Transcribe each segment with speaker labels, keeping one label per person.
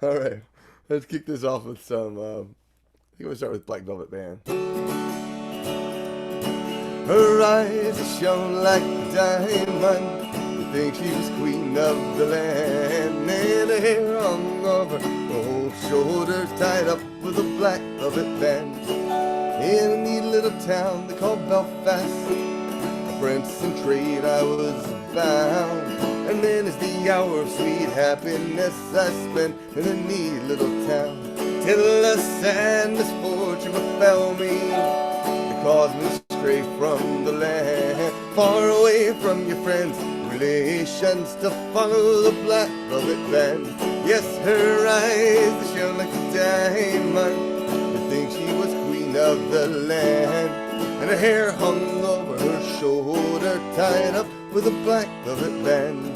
Speaker 1: All right, let's kick this off with some. I think I'm gonna start with Black Velvet Band. Her eyes shone like a diamond. You think she was queen of the land, and her hair hung over her shoulders, tied up with a black velvet band. In a neat little town they called Belfast, a prince in trade I was bound. And then as the hour of sweet happiness I spent in a neat little town, till a sad misfortune befell me that caused me to stray from the land, far away from your friends, relations, to follow the black velvet band. Yes, her eyes they shone like a diamond. I think she was queen of the land, and her hair hung over her shoulder, tied up with a black velvet band.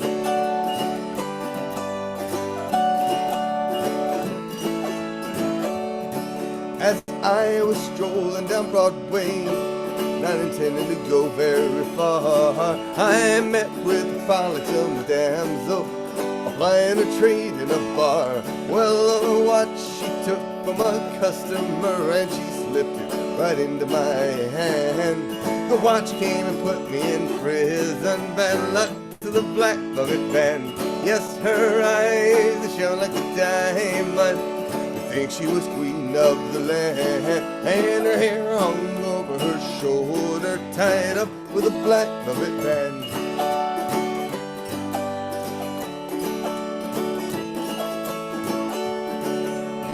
Speaker 1: As I was strolling down Broadway, not intending to go very far, I met with a frolicsome damsel, applying a trade in a bar. Well, a watch she took from a customer, and she slipped it right into my hand. The watch came and put me in prison. Bad luck to the black velvet band. Yes, her eyes they shone like a diamond. I think she was queen of the land, and her hair hung over her shoulder, tied up with a black velvet band.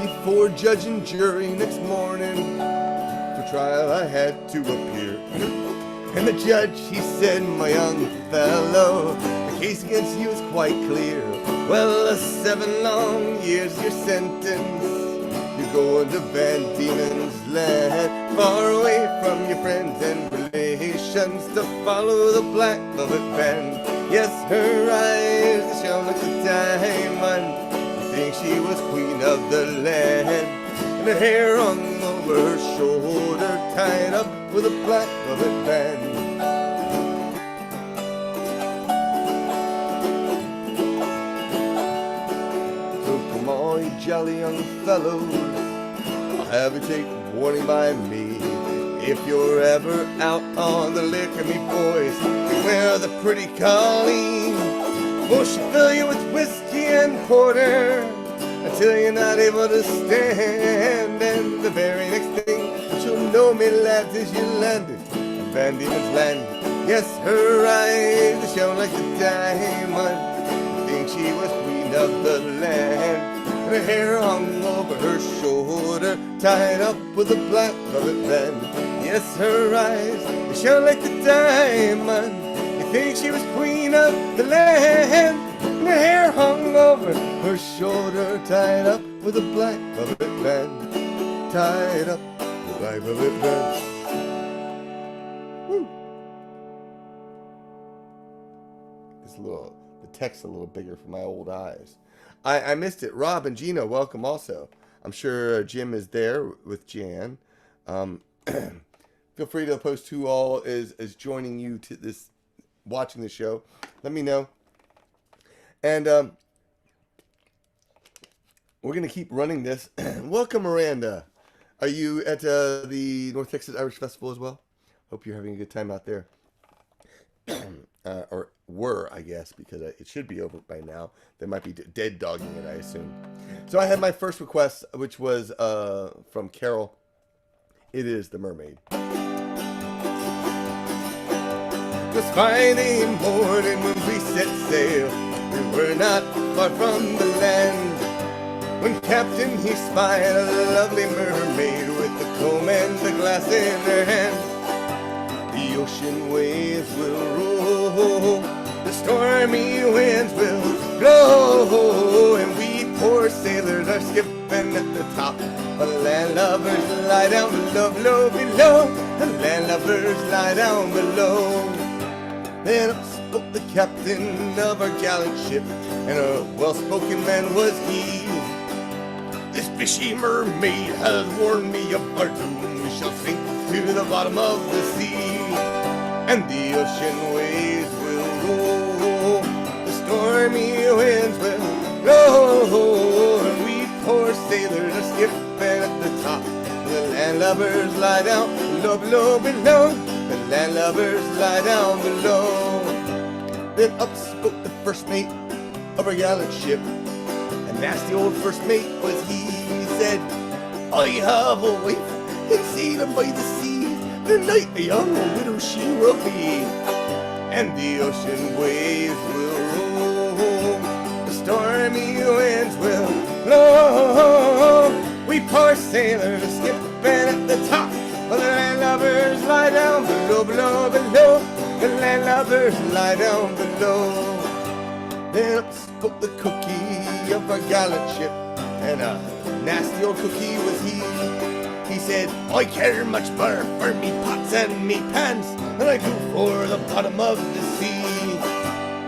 Speaker 1: Before judge and jury next morning, for trial I had to appear. And the judge, he said, my young fellow, the case against you is quite clear. Well, 7 long years your sentence. You're going to Van Diemen's land, far away from your friends and relations, to follow the black velvet band. Yes, her eyes they shone like a diamond. I think she was queen of the land, and her hair hung over her shoulder, tied up with a black velvet band. So come on, you jolly young fellows, I'll have you take warning by me. If you're ever out on the liquor, me boys, beware the pretty Colleen. For she'll fill you with whiskey and porter until you're not able to stand. And the very next thing that you'll know, me lads, is you landed in Van Diemen's land. Yes, her eyes they shone like a diamond. I think she was queen of the land, and her hair hung over her shoulder, tied up with a black velvet band. Yes, her eyes they shone like a diamond. You think she was queen of the land, and her hair hung over her shoulder, tied up with a black velvet band. Tied up with a black velvet band. Woo. The text's a little bigger for my old eyes. I missed it. Rob and Gina, welcome also. I'm sure Jim is there with Jan. Feel free to post who all is joining you to this, watching the show. Let me know. And we're going to keep running this. Welcome, Miranda. Are you at the North Texas Irish Festival as well? Hope you're having a good time out there. Or were, I guess, because it should be over by now. They might be dead dogging it, I assume. So I had my first request, which was from Carol. It is The Mermaid. It was Friday morning when we set sail. We were not far from the land, when Captain he spied a lovely mermaid with the comb and the glass in her hand. The ocean waves will roll, the stormy winds will blow, and we poor sailors are skipping at the top. The landlubbers lie down below, below, below. The landlubbers lie down below. Then up spoke the captain of our gallant ship, and a well-spoken man was he. This fishy mermaid has warned me of our doom. We shall sink to the bottom of the sea, and the ocean waves will roll, the stormy winds will blow, and skipping at the top. The landlubbers lie down below, below, below. The landlubbers lie down below. Then up spoke the first mate of our gallant ship. A nasty old first mate was he. He said, I have a wife and sailing by the sea. The night a young widow she will be. And the ocean waves will roll. The stormy winds will blow. We poor sailors are skipping at the top. The landlubbers lie down below, below, below. The landlubbers lie down below. Then up spoke the cookie of our gallant ship, and a nasty old cookie was he. He said, I care much better for me pots and me pans than I do for the bottom of the sea.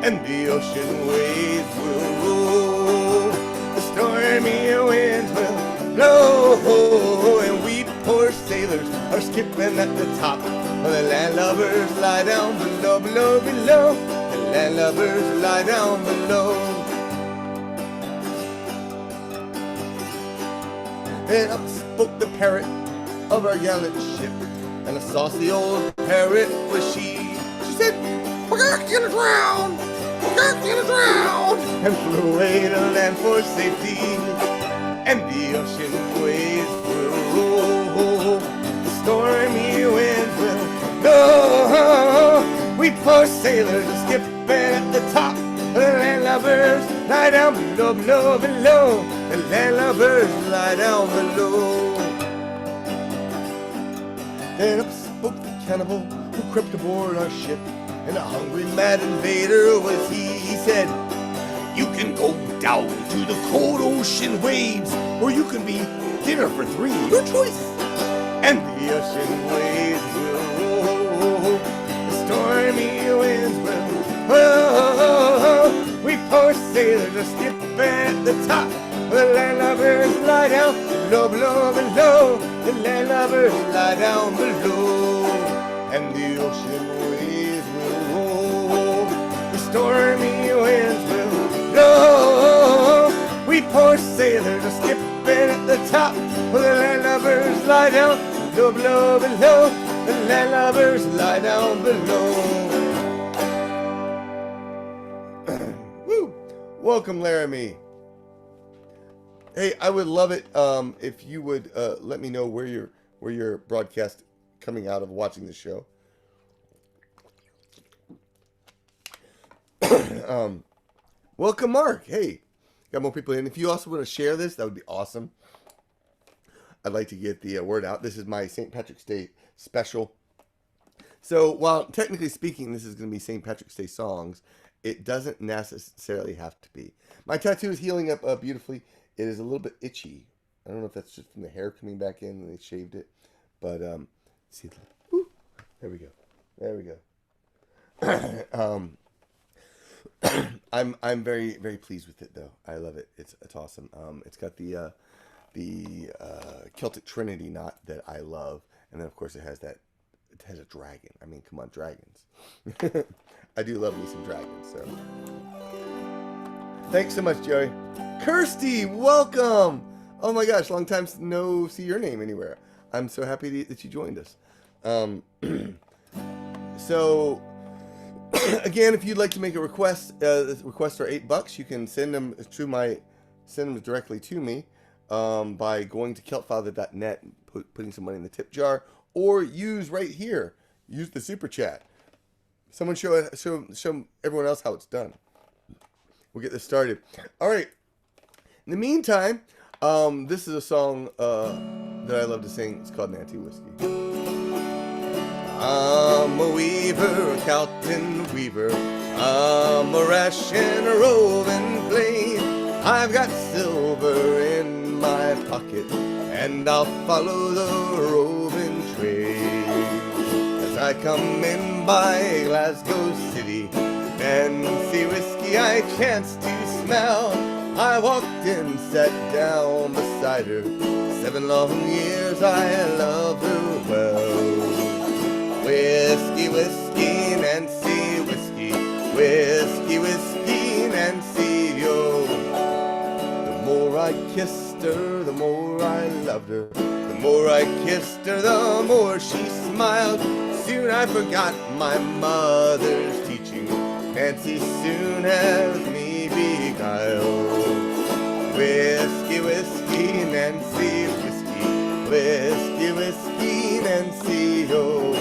Speaker 1: And the ocean waves will roll, the stormy winds will blow, and we poor sailors are skipping at the top. The landlubbers lie down below, below, below. The landlubbers lie down below. And up spoke the parrot of our gallant ship, and a saucy old parrot was she. She said, we're gonna drown, we're gonna drown, and flew away to land for safety. And the ocean waves will roll, the stormy winds will blow. We poor sailors are skipping at the top. The landlubbers lie down below, below, below. The landlubbers lie down below. Then up spoke the cannibal who crept aboard our ship, and a hungry mad invader was he. He said, you can go down to the cold ocean waves, or you can be dinner for three, your choice. And the ocean waves will roll, the stormy winds will blow. We poor sailors are skipping at the top. The landlubbers lie down below, below, below. The landlubbers lie down below. And the ocean waves will roll, the stormy winds will blow. We poor sailors are skipping at the top. The landlubbers lie down below, below, below. The landlubbers lie down below. Woo! Welcome, Laramie. Hey, I would love it if you would let me know where you're broadcast coming out of watching the show. Welcome, Mark. Hey, got more people in. If you also want to share this, that would be awesome. I'd like to get the word out. This is my St. Patrick's Day special. So while technically speaking, this is going to be St. Patrick's Day songs, it doesn't necessarily have to be. My tattoo is healing up beautifully. It is a little bit itchy. I don't know if that's just from the hair coming back in and they shaved it. But, see, woo, there we go. There we go. I'm very, very pleased with it, though. I love it. It's awesome. It's got the Celtic Trinity knot that I love. And then, of course, it has a dragon. I mean, come on, dragons. I do love me some dragons, so. Thanks so much, Joey. Kirsty, welcome! Oh my gosh, long time no see your name anywhere. I'm so happy that you joined us. So, again, if you'd like to make a request, requests are $8. You can send them directly to me by going to celtfather.net and putting some money in the tip jar, or use right here. Use the super chat. Someone show everyone else how it's done. We'll get this started. All right. In the meantime, this is a song that I love to sing. It's called Nancy Whiskey. I'm a weaver, a Calton weaver. I'm a rash and a roving blade. I've got silver in my pocket, and I'll follow the roving trade. As I come in by Glasgow City, Nancy Whiskey I chanced to smell. I walked in, sat down beside her. 7 long years I loved her well. Whiskey, whiskey, Nancy, whiskey. Whiskey, whiskey, Nancy, yo. The more more I kissed her, the more I loved her. The more I kissed her, the more she smiled. Soon I forgot my mother's teaching. Nancy soon has me beguiled. Whiskey, whiskey, Nancy, whiskey. Whiskey, whiskey, Nancy, oh.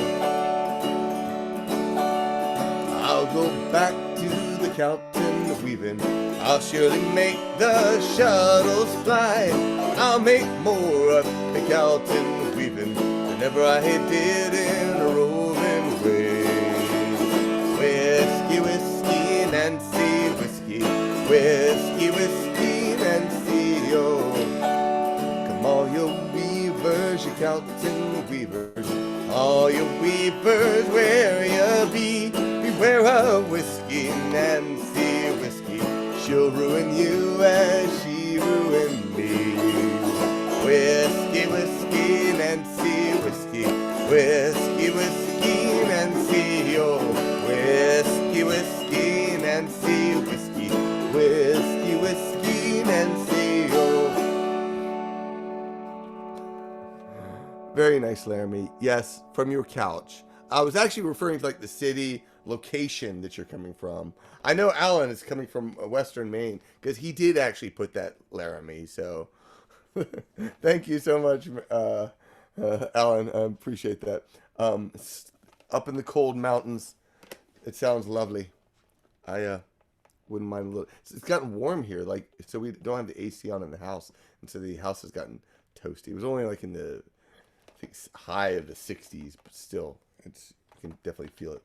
Speaker 1: I'll go back to the Calton weaving. I'll surely make the shuttles fly. I'll make more of the Calton weaving than ever I did in a roving way. Whiskey, whiskey, Nancy, whiskey. Whiskey, whiskey, Nancy, oh. Come all you weavers, you Calton weavers. All you weavers, where you be? Beware of whiskey, Nancy, whiskey. She'll ruin you as she ruined me. Whiskey, whiskey, Nancy, whiskey. Whiskey, whiskey, Nancy, oh. Whiskey, whiskey, Nancy, whiskey. Whiskey, whiskey, Nancy, oh. Very nice, Laramie. Yes, from your couch. I was actually referring to like the city location that you're coming from. I know Alan is coming from Western Maine because he did actually put that Laramie. So thank you so much, Alan. I appreciate that. Up in the cold mountains, it sounds lovely. I wouldn't mind a little. It's gotten warm here, like so we don't have the AC on in the house, and so the house has gotten toasty. It was only like in the I think high of the 60s, but still, it's you can definitely feel it.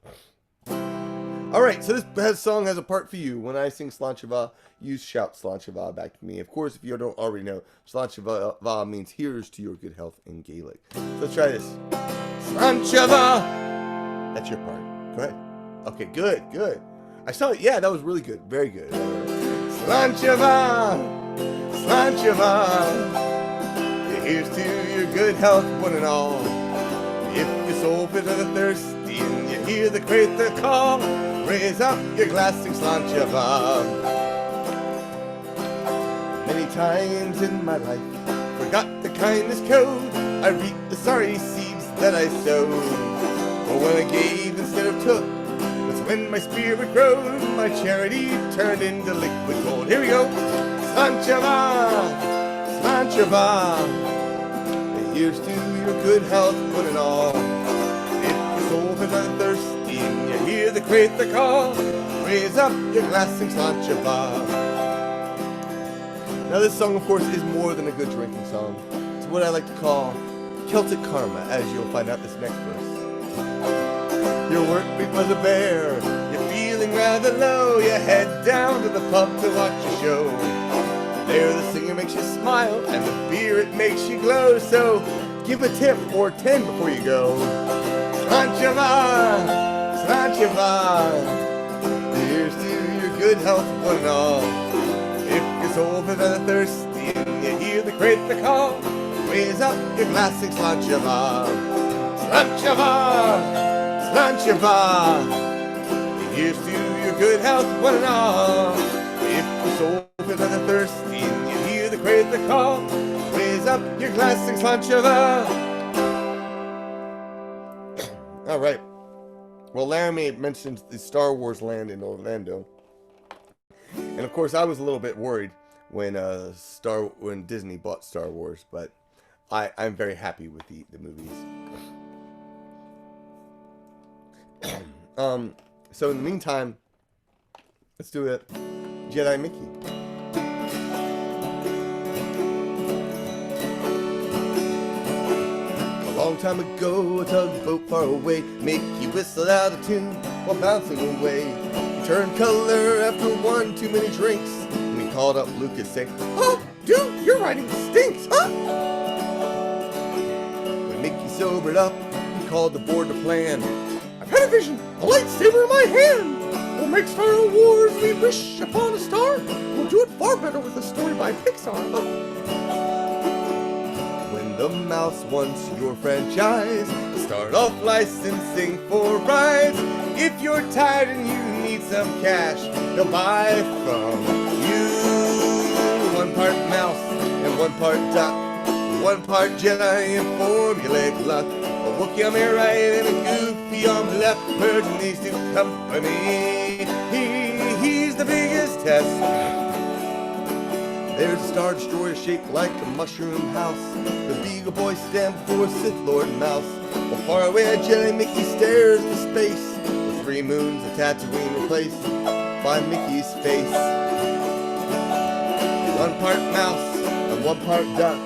Speaker 1: Alright, so this song has a part for you. When I sing Celtfather, you shout Celtfather back to me. Of course, if you don't already know, Celtfather means here's to your good health in Gaelic. So let's try this. Celtfather! That's your part. Go ahead. Okay, good, good. I saw it. Yeah, that was really good. Very good. Celtfather! Celtfather! Here's to your good health, one and all. If your soul fit of the thirsty and you hear the crater call, raise up your glass and Celtfather. Many times in my life, forgot the kindness code. I reaped the sorry seeds that I sowed. But when I gave instead of took, that's when my spirit growed. My charity turned into liquid gold. Here we go. Celtfather, Celtfather. Here's to your good health, one and all. If your soul is thirsty and you hear the crater call, raise up your glass and Celtfather. Now this song, of course, is more than a good drinking song. It's what I like to call Celtic karma, as you'll find out this next verse. Your work week was a bear, you're feeling rather low, you head down to the pub to watch a show. There the singer makes you smile, and the beer it makes you glow, so give a tip or 10 before you go. Celtfather, Celtfather, here's to your good health, one and all. If your soul is thirsty and you hear the crater call, raise up your glass and Celtfather. Celtfather, Celtfather, here's to your good health, one and all. If your soul is thirsty and you hear the crater call, raise up your glass and Celtfather. All right. Well, Laramie mentioned the Star Wars land in Orlando, and of course, I was a little bit worried when Disney bought Star Wars, but I'm very happy with the movies. So in the meantime, let's do it. Jedi Mickey. A long time ago, a tugboat far away, Mickey whistled out a tune while bouncing away. He turned color after one too many drinks, and he called up Lucas saying, "Oh, dude, your writing stinks, huh?" When Mickey sobered up, he called the board to plan. "I've had a vision, a lightsaber in my hand. We'll make Star Wars, we wish upon a star. We'll do it far better with a story by Pixar." When the mouse wants your franchise, start off licensing for rides. If you're tired and you need some cash, they'll buy from you. One part mouse, one part duck, one part Jedi in formulaic luck. A Wookiee on my right and a Goofy on the left, merging these two company. He's the biggest test. There's a Star Destroyer shaped like a mushroom house. The Beagle Boy stands for Sith Lord Mouse. While far away a Jedi Mickey stares into space. The 3 moons of Tatooine replaced by Mickey's face. One part mouse and one part duck,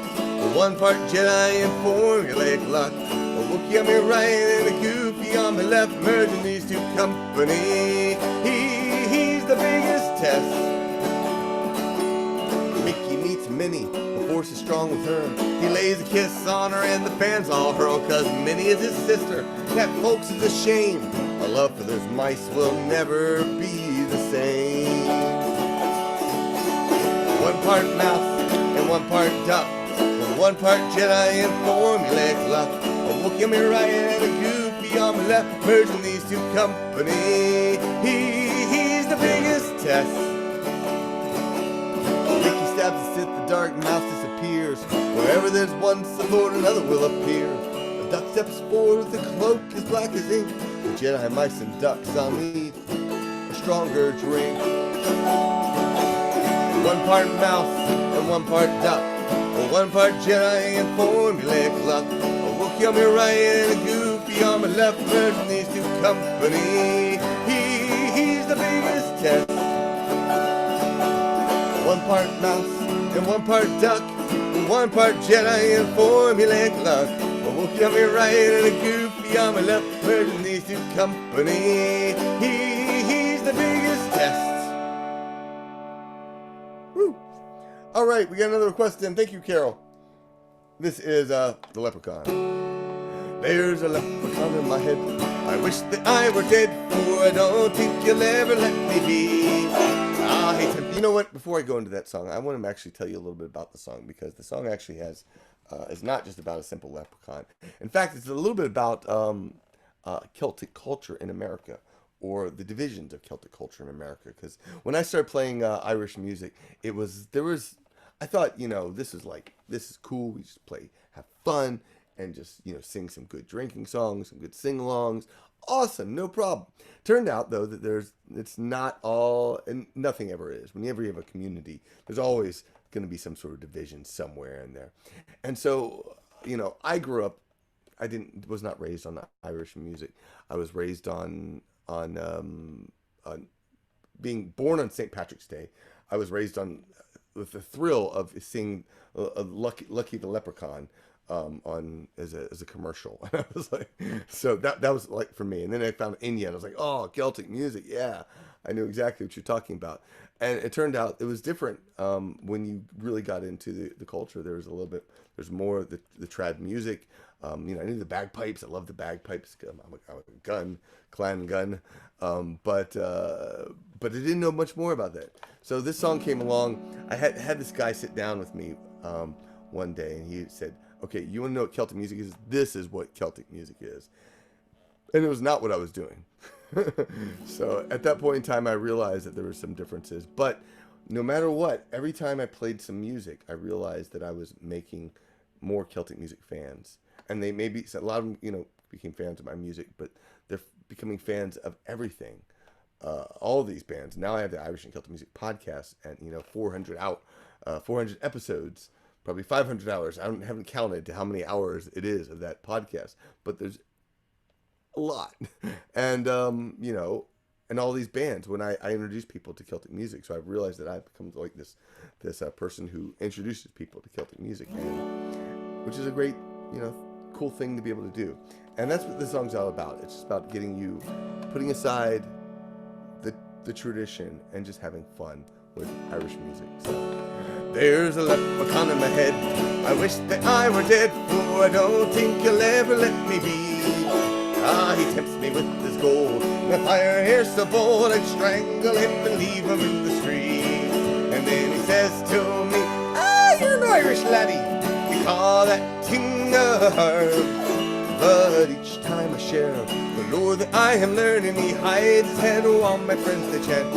Speaker 1: one part Jedi in formulaic luck. A Wookiee on my right and a Goofy on my left, merging these two company. He's the biggest test. Mickey meets Minnie, the Force is strong with her. He lays a kiss on her and the fans all hurl, 'cause Minnie is his sister. That, folks, is a shame. Our love for those mice will never be the same. One part mouse and one part duck, one part Jedi in formulaic luck. A Wookiee on my right and a Goofy on my left, merging these two company. He's the biggest test. Mickey stabs the Sith, the dark mouse disappears. Wherever there's one Sith Lord, another will appear. The duck steps forward, the cloak as black as ink. The Jedi, mice, and ducks all need a stronger drink. One part mouse and one part duck, one part Jedi in formulaic luck. A Wookiee on my right and a Goofy on my left, merging these two company. He's the biggest test. One part mouse and one part duck, one part Jedi in formulaic luck. A Wookiee on my right and a Goofy on my left, merging these two company. He's the biggest test. Woo. All right, we got another request in. Thank you, Carol. This is the leprechaun. There's a leprechaun in my head. I wish that I were dead, for I don't think you'll ever let me be. I hate him. You know what? Before I go into that song, I want to actually tell you a little bit about the song, because the song actually has is not just about a simple leprechaun. In fact, it's a little bit about Celtic culture in America, or the divisions of Celtic culture in America. Because when I started playing Irish music, I thought, this is cool. We just have fun, and just, sing some good drinking songs, some good sing-alongs. Awesome, no problem. Turned out, though, that it's not all, and nothing ever is. Whenever you have a community, there's always going to be some sort of division somewhere in there. And so, I grew up, was not raised on Irish music. I was raised on being born on St. Patrick's Day. I was raised with the thrill of seeing Lucky the Leprechaun as a commercial. And I was like, so that was like for me. And then I found India, and I was like, oh, Celtic music, yeah, I knew exactly what you're talking about. And it turned out it was different when you really got into the culture. There's more of the trad music. I knew the bagpipes. I love the bagpipes. I'm a clan gun. But I didn't know much more about that. So this song came along. I had this guy sit down with me one day, and he said, okay, you want to know what Celtic music is? This is what Celtic music is. And it was not what I was doing. So at that point in time, I realized that there were some differences. But no matter what, every time I played some music, I realized that I was making more Celtic music fans. And they a lot of them, became fans of my music, but they're becoming fans of everything. All of these bands. Now I have the Irish and Celtic Music podcast, and 400 episodes, probably 500 hours. I haven't counted to how many hours it is of that podcast, but there's a lot. And and all these bands. When I introduce people to Celtic music, so I've realized that I've become like this person who introduces people to Celtic music, and which is a great cool thing to be able to do. And that's what this song's all about. It's just about putting aside the tradition and just having fun with Irish music. So, there's a leprechaun in my head. I wish that I were dead, for I don't think you'll ever let me be. He tempts me with his gold, the fire hair so bold, I'd strangle him and leave him in the street. And then he says to me, you're an Irish laddie, you call that ting a herb. But each time I share the lore that I am learning, he hides his head while my friends they chant.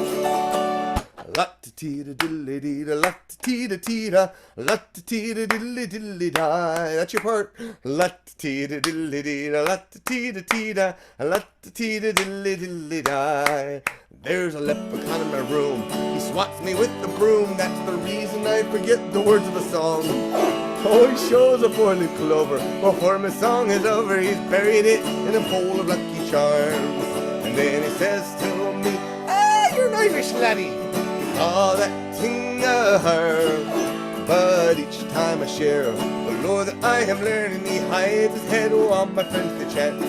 Speaker 1: La La-ti-ti-da-dilly-dee-da, la-ti-ti-da-ti-da, la-ti-ti-da-dilly-dilly-die. That's your part. La-ti-ti-da-dilly-dee-da, la-ti-ti-da-ti-da, la-ti-ti-da-dilly-dilly-die. There's a leprechaun in my room. He swats me with the broom. That's the reason I forget the words of a song. Oh, he shows a four-leaf clover. Before my song is over, he's buried it in a bowl of Lucky Charms. And then he says to me, "Ah, you're an Irish laddie. You call that thing a herb." But each time I share the lore that I am learning, he hides his head on my friends to chant.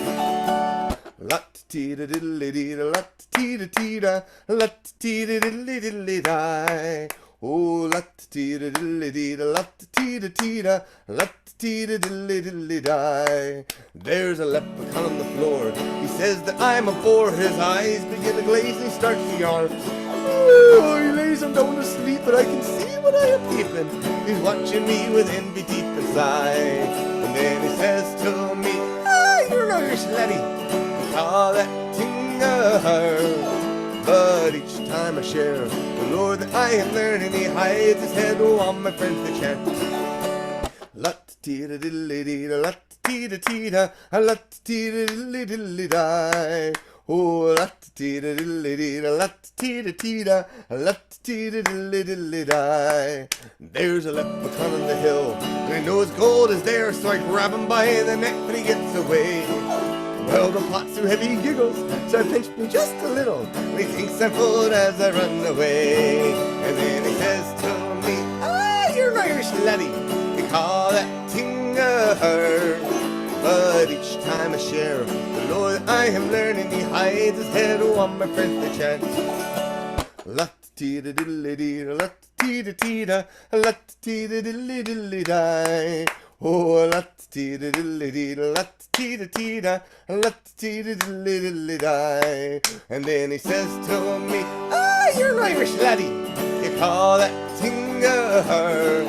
Speaker 1: La-ti-ti-da-diddly-dee-da, la-ti-ti-da-ti-da, la-ti-ti-da-diddly-diddly-die. Oh, la-ti-ti-da-diddly-dee-da, la-ti-ti-da-ti-da, la-ti-ti-da-diddly-diddly-die. There's a leprechaun on the floor. He says that I'm a bore. His eyes begin to glaze and he starts to yawn. Oh, he lays him down to sleep, but I can see what I am peeping. He's watching me with envy deep inside. And then he says to me, "Ah, you're an Irish laddie. Call that thing a herb." But each time I share the lore that I am learning, he hides his head on my friends to chant. La-ti-ti-da-diddly-dee-da, la-ti-ti-da-ti-da, la-ti-ti-da-diddly-diddly-die. Oh, la-ti-ti-da-diddly-dee-da, la-ti-ti-da-ti-da, la-ti-ti-da-diddly-diddly-die. There's a leprechaun on the hill, and I know his gold is there, so I grab him by the neck, but he gets away. Well, the pot's too heavy, he giggles, so I pinched me just a little. And he thinks I'm full as I run away. And then he says to me, "Ah, you're an Irish laddie. You call that thing a herb." But each time I share the lore that I am learning, he hides his head on my friends to chant. La-ti-ti-da-diddly-dee-da, la-ti-ti-da-ti-da, la-ti-ti-da-diddly-diddly-die. Oh, la-ti-ti-da-diddly-dee-da, la-ti-ti-da-ti-da, la-ti-ti-da-diddly-diddly-die. And then he says to me, "Ah, you're an Irish laddie. You call that thing a herb."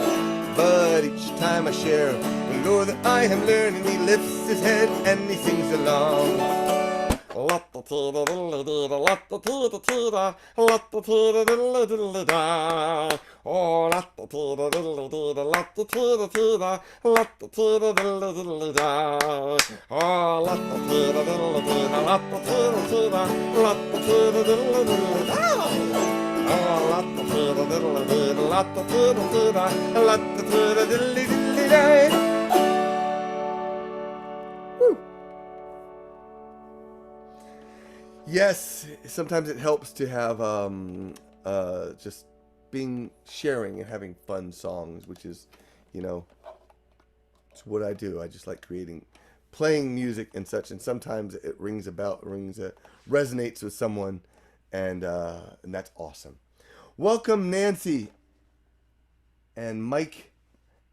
Speaker 1: But each time I share the lore that I am learning, he lifts his head and he sings along. La-ti-ti-da-diddly-dee-da, la-ti-ti-da-ti-da, la-ti-ti-da-diddly-diddly-die. Oh, la-ti-ti-da-diddly-dee-da, la-ti-ti-da-ti-da, la-ti-ti-da-diddly-diddly-die. Oh, la-ti-ti-da-diddly-dee-da, la-ti-ti-da-ti-da, la-ti-ti-da-diddly-diddly-die. Oh, la-ti-ti-da-diddly-dee-da, la-ti-ti-da-ti-da, la-ti-ti-da-diddly-diddly-die. Yes, sometimes it helps to have just sharing and having fun songs, which is, it's what I do. I just like playing music and such, and sometimes it resonates with someone, and that's awesome. Welcome, Nancy, and Mike,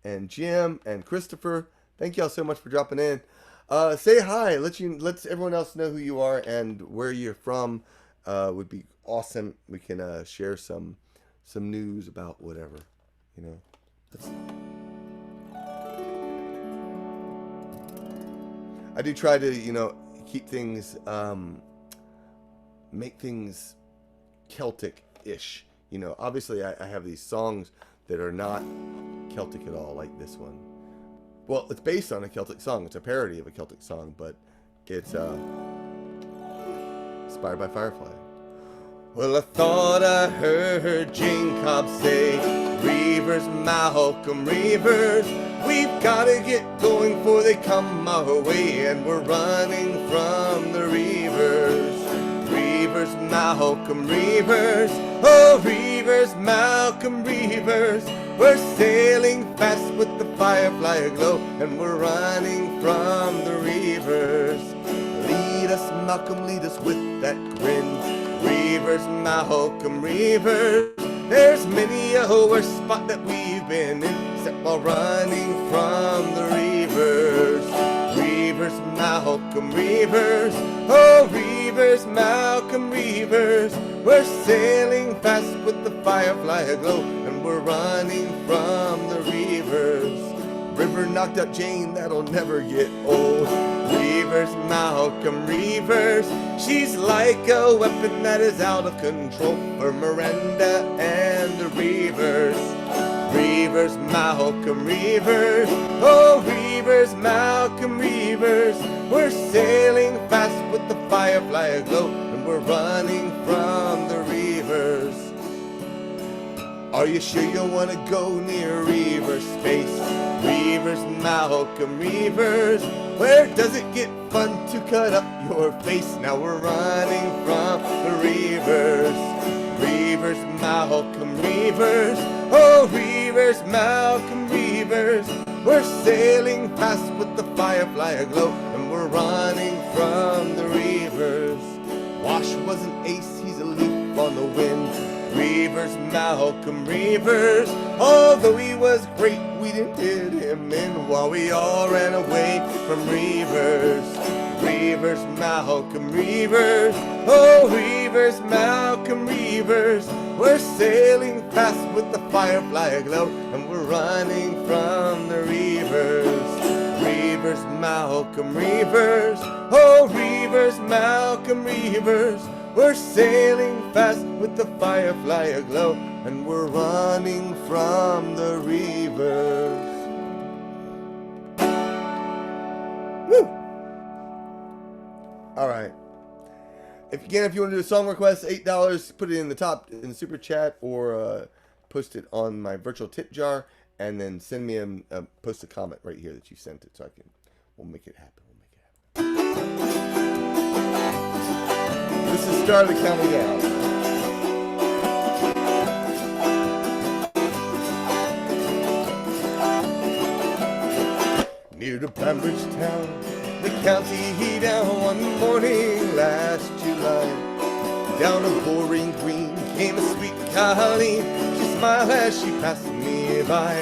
Speaker 1: and Jim, and Christopher. Thank y'all so much for dropping in. Say hi. Let everyone else know who you are and where you're from. Would be awesome. We can share some news about whatever, I do try to keep things, make things Celtic-ish. Obviously I have these songs that are not Celtic at all, like this one. Well, it's based on a Celtic song. It's a parody of a Celtic song, but it's inspired by Firefly. Well, I thought I heard Jane Cobb say, "Reavers, Malcolm Reavers, we've got to get going before they come our way, and we're running from the Reavers. Reavers, Malcolm Reavers, oh, Reavers, Malcolm Reavers, we're sailing fast with the Firefly aglow, and we're running from the Reavers. Lead us, Malcolm, lead us with that grin. Reavers, Malcolm Reavers, there's many a worse spot that we've been in, except while running from the Reavers. Reavers, Malcolm Reavers, oh, Reavers, Malcolm Reavers, we're sailing fast with the Firefly aglow, and we're running from the Reavers. River knocked out Jane, that'll never get old. Reavers, Malcolm Reavers, she's like a weapon that is out of control for Miranda and and the Reavers. Reavers, Malcolm Reavers. Oh, Reavers, Malcolm Reavers. We're sailing fast with the Firefly aglow, and we're running from the Reavers. Are you sure you want to go near Reaver space? Reavers, Malcolm Reavers. Where does it get fun to cut up your face? Now we're running from the Reavers. Reavers, Malcolm Reavers. Oh, Reavers, Malcolm Reavers. We're sailing fast with the Firefly aglow, and we're running from the Reavers. Wash was an ace, he's a leaf on the wind. Reavers, Malcolm Reavers. Although he was great, we didn't hit him in while we all ran away from Reavers. Reavers, Malcolm Reavers. Oh, Reavers, Malcolm Reavers. We're sailing fast with the Firefly aglow, and we're running from the Reavers. Reavers, Malcolm Reavers. Oh, Reavers, Malcolm Reavers. We're sailing fast with the Firefly aglow, and we're running from the Reavers. Woo! Alright. If you want to do a song request, $8, put it in the super chat, or post it on my virtual tip jar, and then send me post a comment right here that you sent it, so we'll make it happen. This is Start of the Counting Down. Near to Bambridge town, the county down, one morning last July. Down a boring green came a sweet Colleen. She smiled as she passed me by.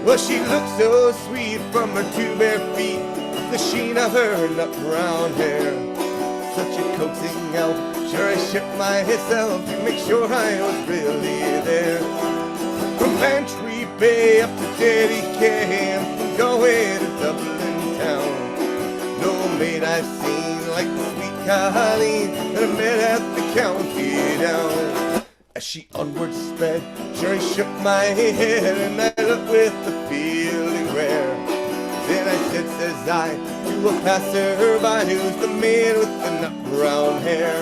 Speaker 1: Well, she looked so sweet from her two bare feet, the sheen of her nut brown hair. Such a coaxing elf, sure I shook myself to make sure I was really there. From Bantry Bay up to Teddy Camp, going to Dublin town. No maid I've seen like the sweet Colleen that I met at the county down. As she onward sped, sure I shook my head, and I looked with the feeling rare. Then I says I, to a passer-by, who's the man with the nut brown hair.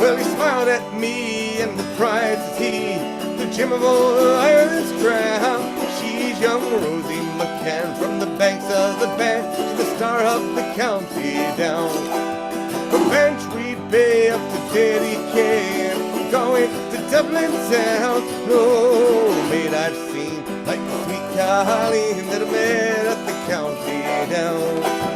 Speaker 1: Well, he smiled at me, and with pride says he, the gem of all Ireland's crown. She's young Rosie McCann, from the banks of the Bann, she's the star of the county down. From Bantry Bay up to Teddy Camp, going to Dublin town. No maid I've seen like the sweet Colleen that I met at the county down.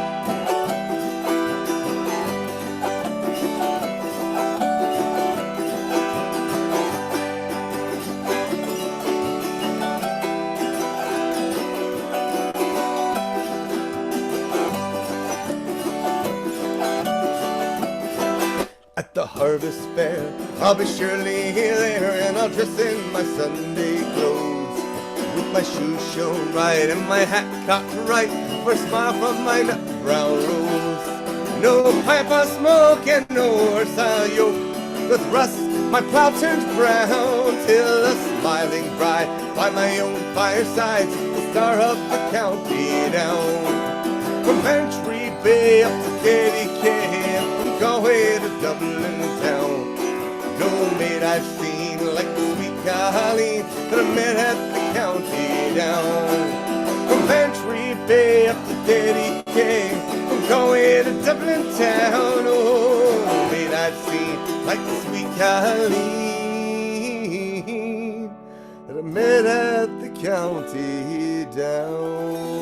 Speaker 1: At the harvest fair, I'll be surely there, and I'll dress in my Sunday clothes, with my shoes shown right and my hat cocked right, for a smile from my nut brown rose. No pipe I smoke and no horse I'll yoke, with rust my plow turns brown, till a smiling bride by my own fireside, the star of the county down. From Bantry Bay up to Teddy Camp, going to Dublin town. No maid I've seen like the sweet Colleen that I met at the county down. From Bantry Bay up to Teddy Camp, I'm going to Dublin town. Oh, maid I've seen like the sweet Colleen that I met at the county down.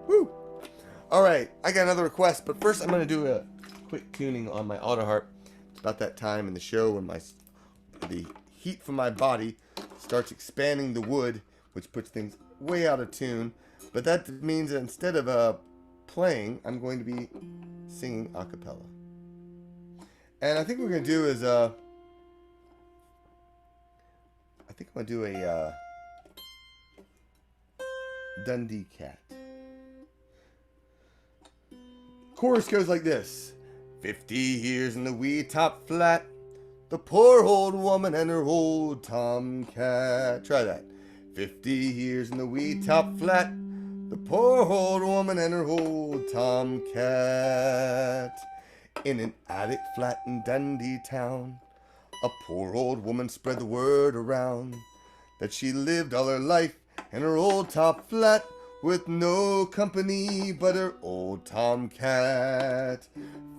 Speaker 1: Woo! Alright, I got another request, but first I'm going to do a quick tuning on my auto harp. It's about that time in the show when the heat from my body starts expanding the wood, which puts things way out of tune. But that means that instead of playing, I'm going to be singing a cappella. And I think what we're going to do is I think I'm going to do a Dundee Cat. Chorus goes like this. 50 years in the wee top flat, the poor old woman and her old tomcat. Try that. 50 years in the wee top flat, the poor old woman and her old tomcat. In an attic flat in Dundee town, a poor old woman spread the word around that she lived all her life in her old top flat with no company but her old tomcat.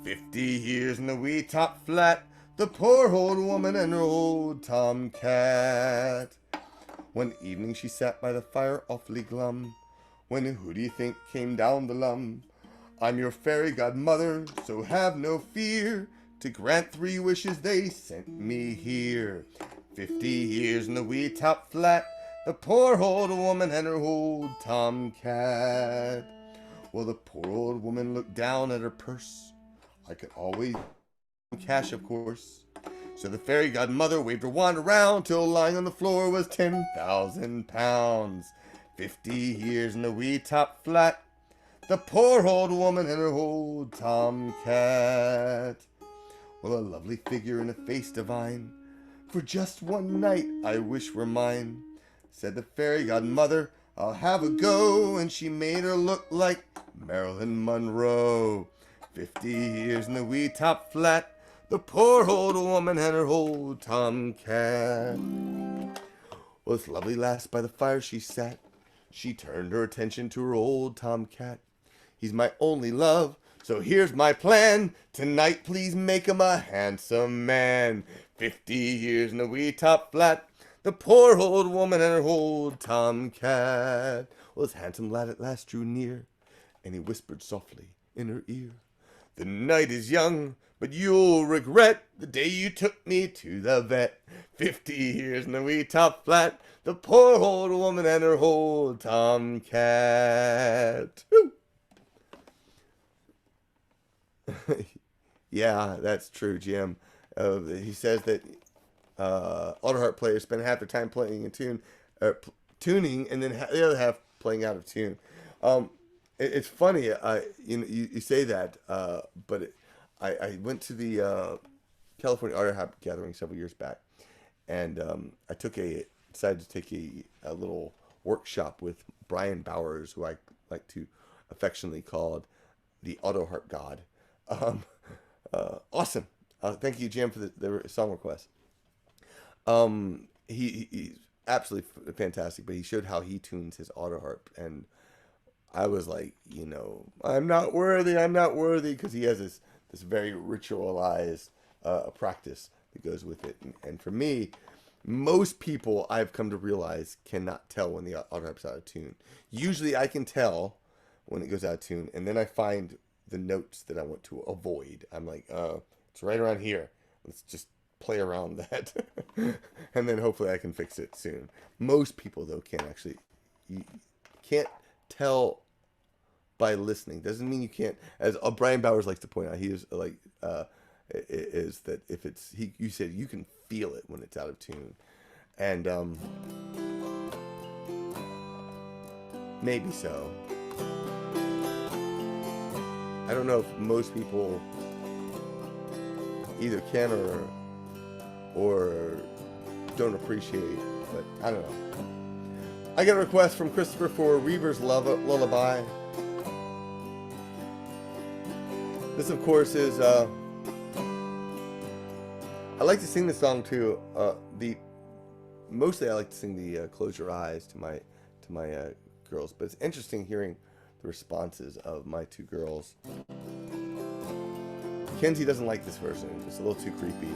Speaker 1: 50 years in the wee top flat, the poor old woman and her old tomcat. One evening she sat by the fire awfully glum, when who do you think came down the lum? I'm your fairy godmother, so have no fear. To grant 3 wishes they sent me here. 50 years in the wee top flat, the poor old woman and her old tomcat. Well, the poor old woman looked down at her purse. I could always cash, of course. So the fairy godmother waved her wand around till lying on the floor was 10,000 pounds. 50 years in the wee top flat, the poor old woman and her old tomcat. Well, a lovely figure and a face divine, for just one night I wish were mine. Said the fairy godmother, I'll have a go, and she made her look like Marilyn Monroe. 50 years in the wee top flat, the poor old woman and her old tomcat. Well, this lovely lass by the fire she sat. She turned her attention to her old tomcat. He's my only love, so here's my plan. Tonight please make him a handsome man. 50 years in the wee top flat, the poor old woman and her old tomcat. Well, this handsome lad at last drew near, and he whispered softly in her ear. The night is young, but you'll regret the day you took me to the vet. 50 years in the wee top flat, the poor old woman and her old tomcat. Woo! Yeah, that's true, Jim. He says that auto harp players spend half their time playing in tune, tuning, and then the other half playing out of tune. It's funny, you say that, but I went to the California Auto Harp Gathering several years back, and I decided to take a little workshop with Brian Bowers, who I like to affectionately call the Auto Harp God. Awesome. Thank you, Jim, for the song request. He's absolutely fantastic, but he showed how he tunes his auto harp, and I was like, I'm not worthy, because he has this very ritualized practice that goes with it. And for me, most people I've come to realize cannot tell when the auto harp's out of tune. Usually I can tell when it goes out of tune, and then I find the notes that I want to avoid. I'm like, it's right around here. Let's just play around that. And then hopefully I can fix it soon. Most people, though, you can't tell by listening. Doesn't mean you can't, as Brian Bowers likes to point out, he is like, is that if it's, you said you can feel it when it's out of tune. And maybe so. I don't know if most people either can or don't appreciate, but I don't know. I got a request from Christopher for Reaver's Lullaby. This, of course, is I like to sing this song too. Mostly I like to sing the "Close Your Eyes" to my girls, but it's interesting hearing the responses of my 2 girls. Kenzie doesn't like this version. It's a little too creepy.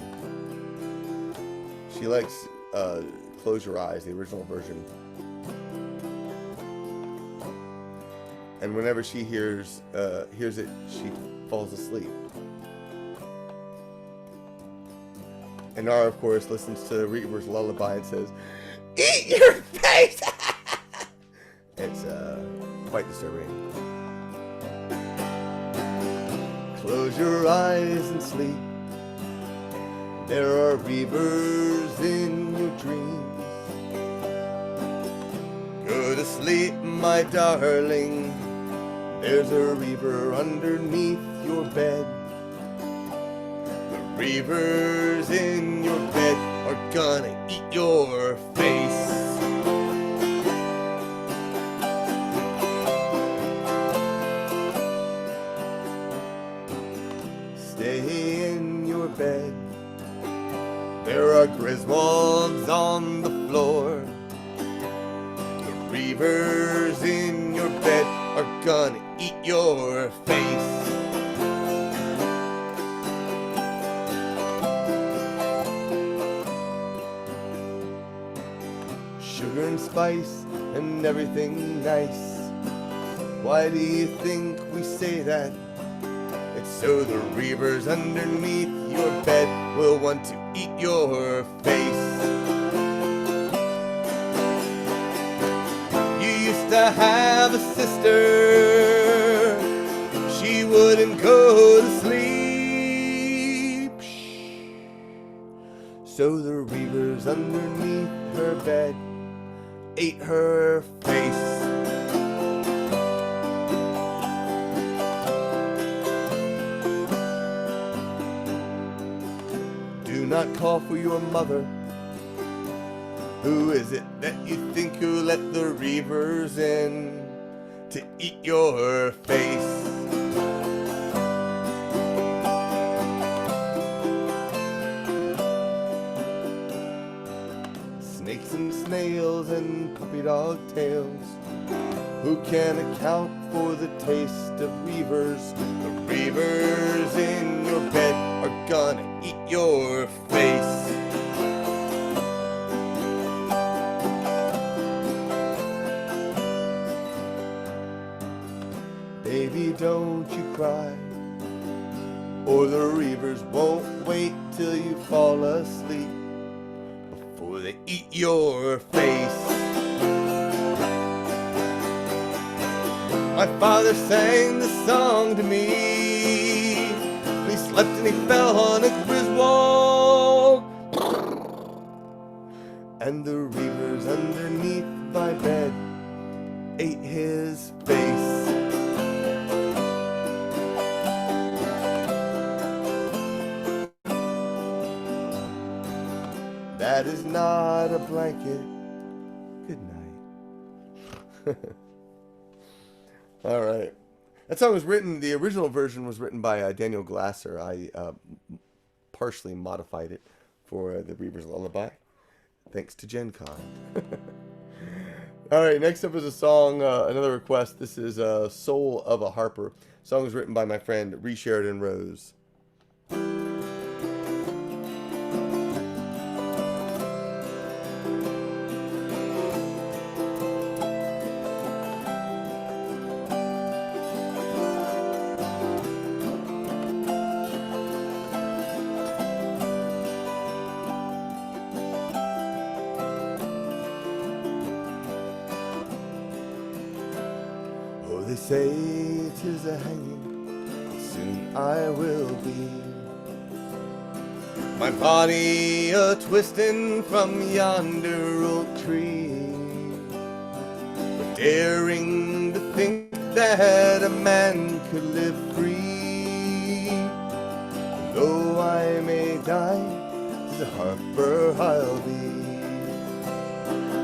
Speaker 1: She likes "Close Your Eyes," the original version. And whenever she hears it, she falls asleep. And Nara, of course, listens to Reaver's Lullaby and says, "Eat your face!" It's quite disturbing. Close your eyes and sleep. There are reavers in your dreams. Go to sleep, my darling. There's a reaver underneath your bed. reavers in your bed are gonna eat your face. Stay in your bed. There are Griswolds on the floor. The reavers in your bed are gonna eat your face. Sugar and spice and everything nice. Why do you think we say that? It's so the reavers underneath your bed will want to eat your face. You used to have a sister. She wouldn't go to sleep. So the reavers underneath her bed ate her face. Do not call for your mother. Who is it that you think who let the reavers in to eat your face? Snakes and snails and puppy dog tails. Who can account for the taste of reavers? The reavers in your bed are gonna eat your face. Baby, don't you cry, or the reavers won't wait till you fall asleep before they eat your face. My father sang this song to me. He slept and he fell on a Griswold, and the reavers underneath my bed ate his face. That is not a blanket. Good night. All right. That song was written, the original version was written by Daniel Glasser. I partially modified it for the Reaver's Lullaby, thanks to Gen Con. All right, next up is a song, another request. This is Soul of a Harper. The song was written by my friend Ree Sheridan Rose. They say 'tis a hanging, soon I will be. My body a twisting from yonder oak tree, but daring to think that a man could live free. Though I may die, 'tis a harper I'll be.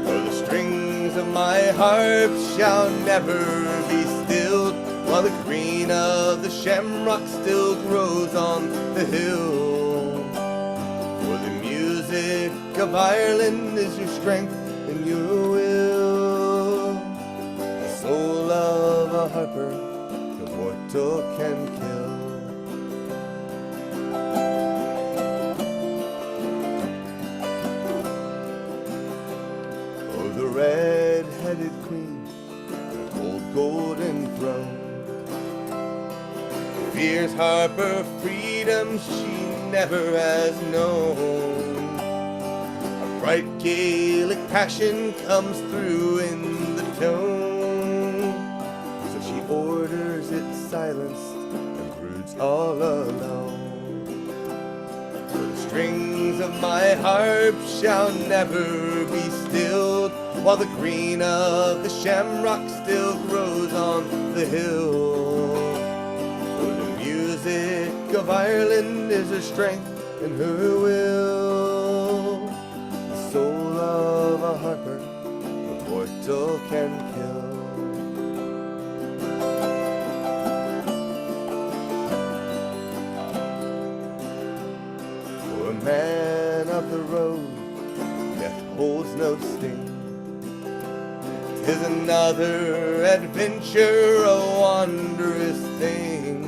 Speaker 1: For the strings of my harp shall never be stilled, while the green of the shamrock still grows on the hill. For the music of Ireland is your strength and your will. The soul of a harper no mortal can kill. Oh, the red-headed queen, old golden throne, fierce harper freedom she never has known. A bright Gaelic passion comes through in the tone, so she orders it silenced and broods all alone. For the strings of my harp shall never be stilled, while the green of the shamrock still grows on the hill. For the music of Ireland is her strength in her will. The soul of a harper, the mortal can kill. For a man of the road, death holds no sting. 'Tis another adventure, a wondrous thing.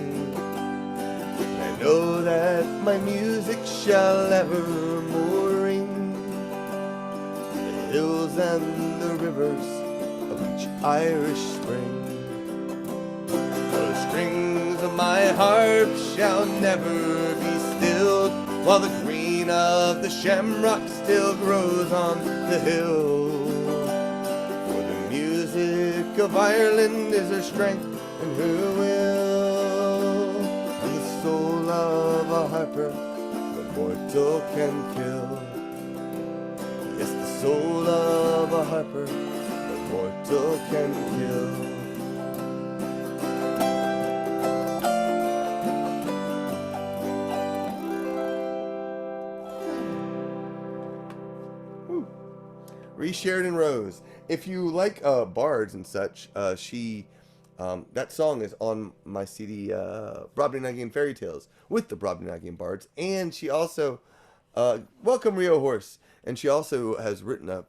Speaker 1: I know that my music shall evermore ring the hills and the rivers of each Irish spring. The strings of my harp shall never be stilled, while the green of the shamrock still grows on the hill. For the music of Ireland is her strength and her will. And the soul of a harper, the mortal can kill. Yes, the soul of a harper, the mortal can kill. Sheridan Rose. If you like bards and such, that song is on my CD, Brobdingnagian Fairy Tales with the Brobdingnagian Bards, and she also, welcome Rio Horse, and she also has written a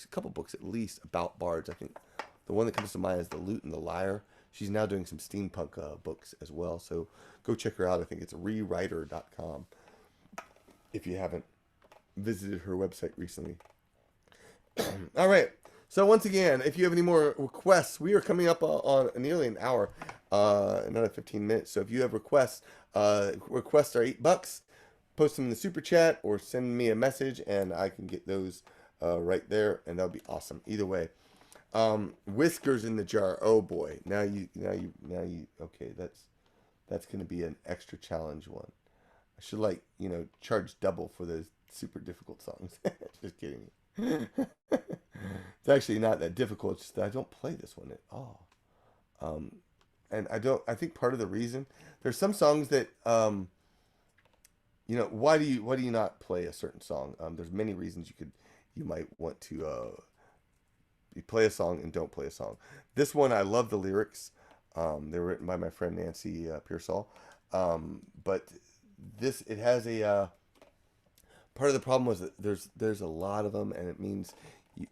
Speaker 1: couple books at least about bards. I think the one that comes to mind is The Lute and the Lyre. She's now doing some steampunk books as well, so go check her out. I think it's rewriter.com if you haven't visited her website recently. All right. So once again, if you have any more requests, we are coming up on nearly an hour, another 15 minutes. So if you have requests, requests are $8. Post them in the super chat or send me a message, and I can get those right there, and that'll be awesome. Either way, whiskers in the jar. Oh boy, now you. Okay, that's going to be an extra challenge one. I should charge double for those super difficult songs. Just kidding. It's actually not that difficult. It's just that I don't play this one at all. And I think part of the reason, there's some songs that why do you not play a certain song? There's many reasons you might want to you play a song and don't play a song. This one, I love the lyrics. They were written by my friend Nancy Pearsall. But it has a part of the problem was that there's a lot of them, and it means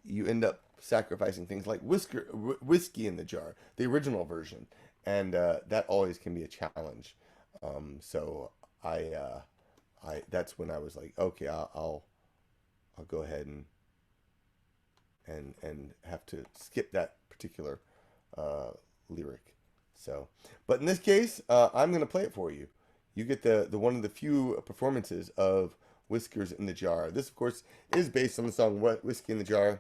Speaker 1: you end up sacrificing things like whiskey in the jar, the original version, and that always can be a challenge. So that's when I was like, okay, I'll go ahead and have to skip that particular lyric. So, but in this case, I'm gonna play it for you. You get the one of the few performances of Whiskers in the Jar. This, of course, is based on the song Whiskey in the Jar.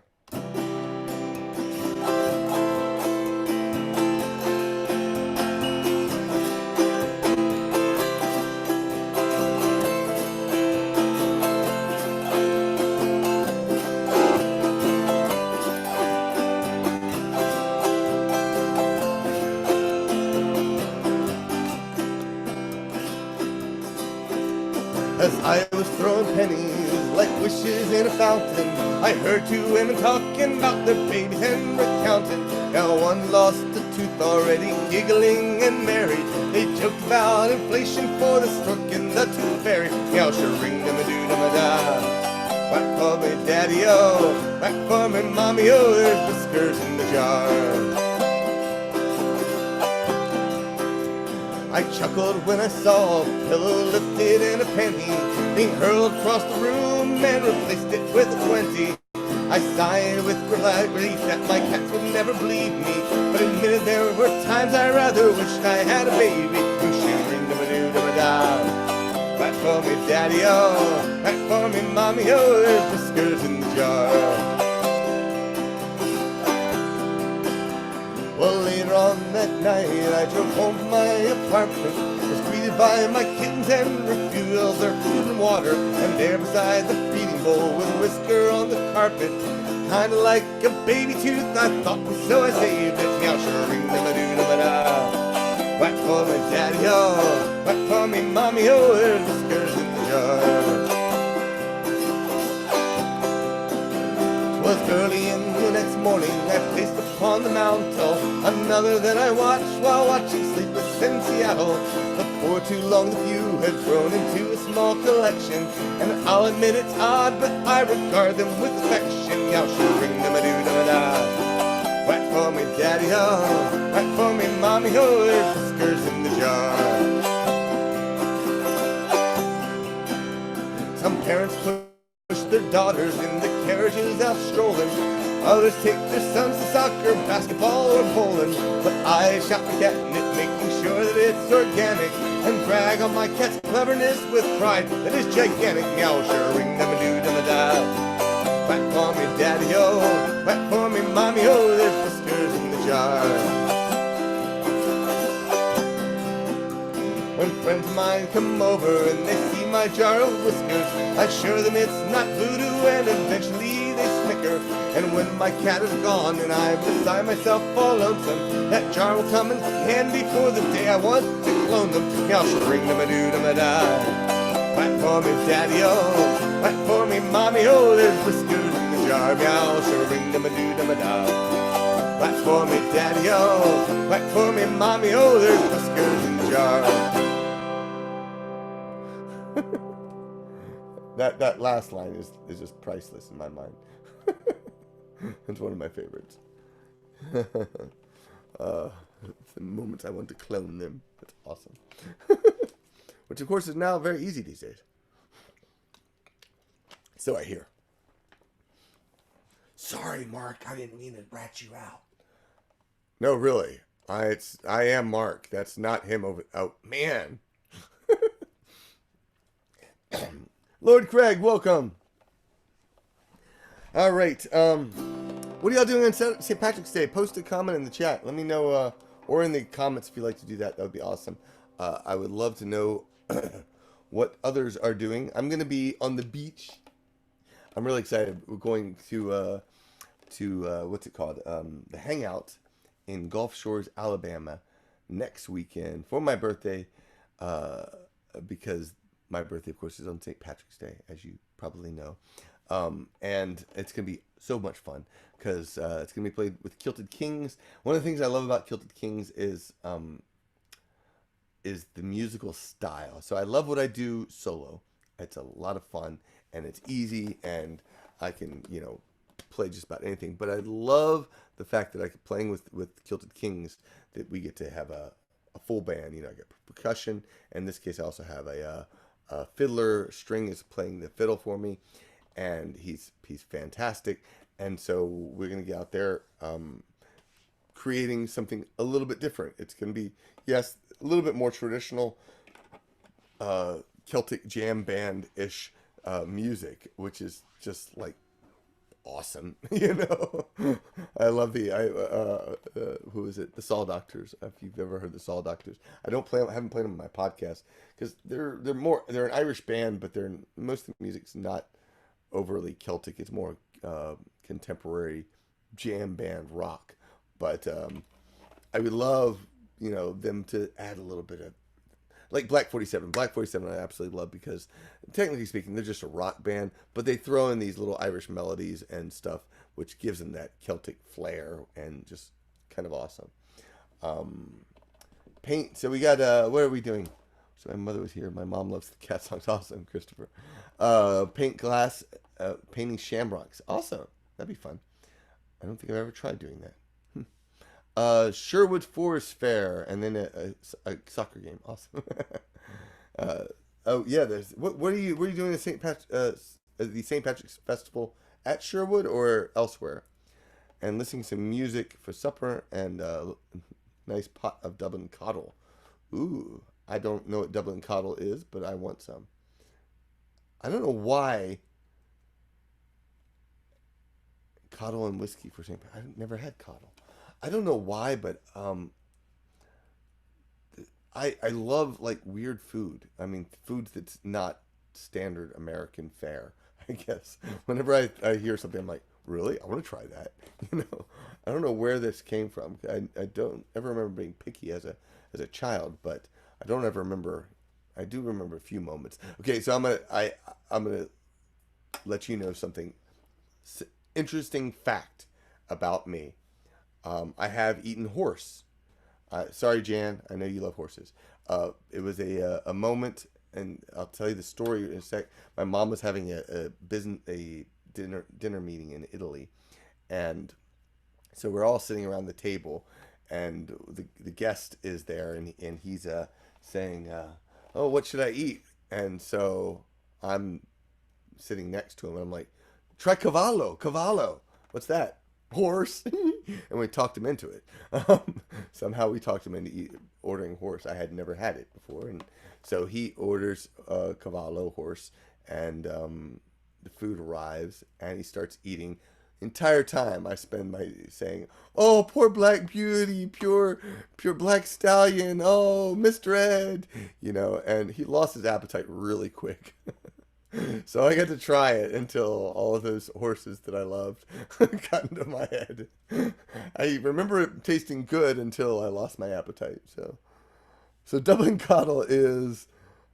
Speaker 1: As I was throwing pennies like wishes in a fountain, I heard two women talking about their babies and recounting how one lost a tooth already, giggling and merry. They joked about inflation for the stroke and the tooth fairy. Meow, sha-ring-dum-a-doo-dum-a-da. Whack for me, daddy-o, whack for me, mommy-o, there's whiskers in the jar. I chuckled when I saw a pillow lifted and a penny being hurled across the room and replaced it with a 20. I sighed with relief that my cats would never believe me, but admitted there were times I rather wished I had a baby. Shoo-ring-dum-a-doo-dum-a-da. Back for me, daddy-o, back for me, mommy-o, there's whiskers in the jar. Well, later on that night, I drove home from my apartment, was greeted by my kittens and refused their food and water, and there beside the feeding bowl was a whisker on the carpet, kinda like a baby tooth, I thought, so I saved it. Meow, sha-ring-dum-a-doo-dum-a-da. Whack for me, daddy-o, whack for me, mommy-o, there's whiskers in the jar. jar. 'Twas early in the next morning, I placed upon the mantel another that I watched while watching Sleepless in Seattle. Before too long the few had grown into a small collection, and I'll admit it's odd, but I regard them with affection. Yow, ring them a doo dum da. Whack for me, daddy ho, whack for me, mommy ho. There's whiskers in the jar. Some parents push their daughters in the carriages out strolling. Others take their sons to soccer, basketball, or bowling. But I shop the catnip, making sure that it's organic, and brag on my cat's cleverness with pride that is gigantic. Meow, sure, ring them a doo dum a da. Whack for me, daddy o, whack for me, mommy o. There's whiskers in the jar. When friends of mine come over and they see my jar of whiskers, I assure them it's not voodoo, and eventually they snicker. And when my cat is gone and I'm beside myself all lonesome, that jar will come in handy for the day I want to clone them. I'll ring them a doo dum a da. Whack for me, daddy-o, whack for me, mommy-o. There's whiskers in the jar. Meow, sure, ring them a doo dum a da. Whack for me, daddy-o, whack for me, mommy-o. There's whiskers in the jar. That last line is just priceless in my mind. It's one of my favorites. The moments I want to clone them. That's awesome. Which, of course, is now very easy these days. So I hear. Sorry, Mark, I didn't mean to rat you out. No, really. I am Mark. That's not him over. Oh, man. Lord Craig, welcome. All right. What are y'all doing on St. Patrick's Day? Post a comment in the chat. Let me know, or in the comments if you'd like to do that. That would be awesome. I would love to know what others are doing. I'm going to be on the beach. I'm really excited. We're going to what's it called? The Hangout in Gulf Shores, Alabama, next weekend for my birthday. Because my birthday, of course, is on St. Patrick's Day, as you probably know. And it's going to be so much fun because it's going to be played with Kilted Kings. One of the things I love about Kilted Kings is the musical style. So I love what I do solo. It's a lot of fun and it's easy and I can, play just about anything. But I love the fact that I can playing with Kilted Kings that we get to have a full band. I get percussion. In this case, I also have a fiddler. String is playing the fiddle for me. And he's fantastic, and so we're gonna get out there creating something a little bit different. It's gonna be, yes, a little bit more traditional Celtic jam band ish music, which is just like awesome. I love who is it? The Saul Doctors. If you've ever heard the Saul Doctors, I haven't played them on my podcast because they're an Irish band, but most of the music's not overly Celtic. It's more contemporary jam band rock. But I would love, them to add a little bit of, like Black 47. Black 47 I absolutely love because, technically speaking, they're just a rock band, but they throw in these little Irish melodies and stuff, which gives them that Celtic flair and just kind of awesome. Paint. So we got, what are we doing? So my mother was here. My mom loves the cat songs. Awesome, Christopher. Paint glass, painting shamrocks. Awesome. That'd be fun. I don't think I've ever tried doing that. Sherwood Forest Fair, and then a soccer game. Awesome. Oh yeah, there's what are you doing at the St. Patrick's Festival at Sherwood or elsewhere? And listening to some music for supper and nice pot of Dublin Coddle. Ooh, I don't know what Dublin Coddle is, but I want some. I don't know why coddle and whiskey for St. Patrick's. I've never had coddle. I don't know why, but I love like weird food. I mean, food that's not standard American fare, I guess. Whenever I hear something, I'm like, really? I want to try that. I don't know where this came from. I don't ever remember being picky as a child, but I don't ever remember I do remember a few moments. Okay, so I'm gonna let you know something interesting fact about me. I have eaten horse. Sorry, Jan. I know you love horses. It was a moment, and I'll tell you the story in a sec. My mom was having a dinner meeting in Italy, and so we're all sitting around the table, and the guest is there, and he's saying, "Oh, what should I eat?" And so I'm sitting next to him, and I'm like, "Try cavallo, cavallo. What's that? Horse?" And we talked him into it. Somehow we talked him into ordering horse. I had never had it before, and so he orders cavallo, horse, and the food arrives, and he starts eating. Entire time I spend my saying, "Oh, poor black beauty, pure black stallion, oh, Mr. Ed," and he lost his appetite really quick. So I got to try it until all of those horses that I loved got into my head. I remember it tasting good until I lost my appetite. So Dublin Coddle is